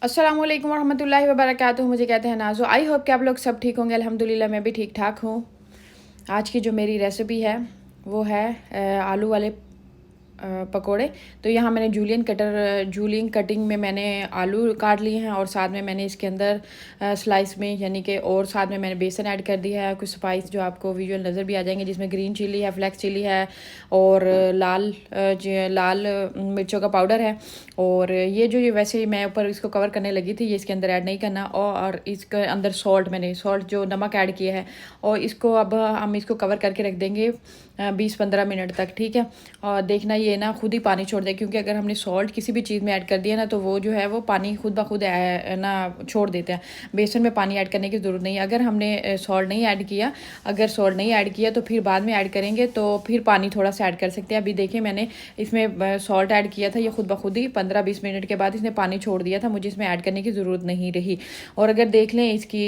अस्सलाम वालेकुम रहमतुल्लाहि व बरकातुहू। मुझे कहते हैं नाज़ो। आई होप कि आप लोग सब ठीक होंगे। अल्हम्दुलिल्लाह मैं भी ठीक ठाक हूँ। आज की जो मेरी रेसिपी है वो है आलू वाले पकोड़े। तो यहाँ मैंने जूलियन कटिंग में मैंने आलू काट लिए हैं और साथ में मैंने इसके अंदर स्लाइस में यानी कि और साथ में मैंने बेसन ऐड कर दिया है। कुछ स्पाइस जो आपको विजुअल नज़र भी आ जाएंगे, जिसमें ग्रीन चिली है, फ्लेक्स चिली है और लाल मिर्चों का पाउडर है। और ये वैसे ही मैं ऊपर इसको कवर करने लगी थी, ये इसके अंदर ऐड नहीं करना। और इसके अंदर मैंने सॉल्ट जो नमक ऐड किया है और इसको अब हम इसको कवर करके रख देंगे 20-15 मिनट तक, ठीक है। और देखना ये ना खुद ही पानी छोड़ दे, क्योंकि अगर हमने सॉल्ट किसी भी चीज़ में ऐड कर दिया ना तो वो जो है वो पानी खुद ब खुद ना छोड़ देते हैं। बेसन में पानी ऐड करने की ज़रूरत नहीं है। अगर हमने सॉल्ट नहीं ऐड किया, तो फिर बाद में ऐड करेंगे तो फिर पानी थोड़ा सा ऐड कर सकते हैं। अभी देखिए मैंने इसमें सॉल्ट ऐड किया था, ये खुद ब खुद ही 15-20 मिनट के बाद इसने पानी छोड़ दिया था, मुझे इसमें ऐड करने की ज़रूरत नहीं रही। और अगर देख लें इसकी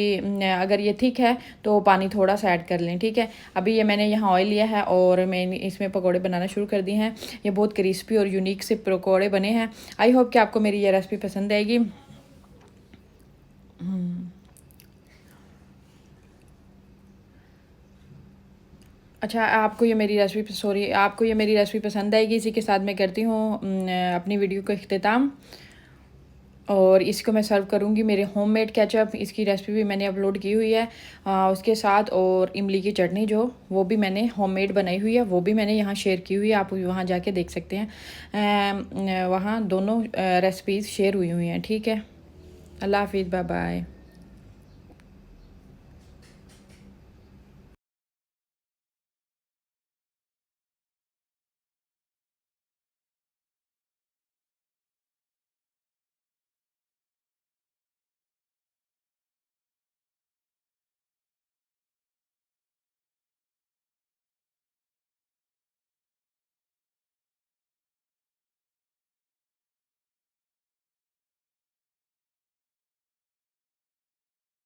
अगर ये थिक है तो पानी थोड़ा सा ऐड कर लें, ठीक है। अभी ये मैंने यहाँ ऑयल लिया है और मैंने इसमें पकौड़े बनाना शुरू कर दिए हैं। ये बहुत क्रिस्पी और यूनिक से पकौड़े बने हैं। आई होप कि आपको मेरी ये रेसिपी पसंद आएगी। अच्छा, आपको ये मेरी रेसिपी पसंद आएगी। इसी के साथ मैं करती हूँ अपनी वीडियो को इख्तिताम। और इसको मैं सर्व करूँगी मेरे होममेड केचप, इसकी रेसिपी भी मैंने अपलोड की हुई है उसके साथ। और इमली की चटनी जो वो भी मैंने होममेड बनाई हुई है, वो भी मैंने यहाँ शेयर की हुई है, आप वहाँ जाके देख सकते हैं। वहाँ दोनों रेसिपीज़ शेयर हुई हैं, ठीक है। अल्लाह हाफिज़, बाय बाय।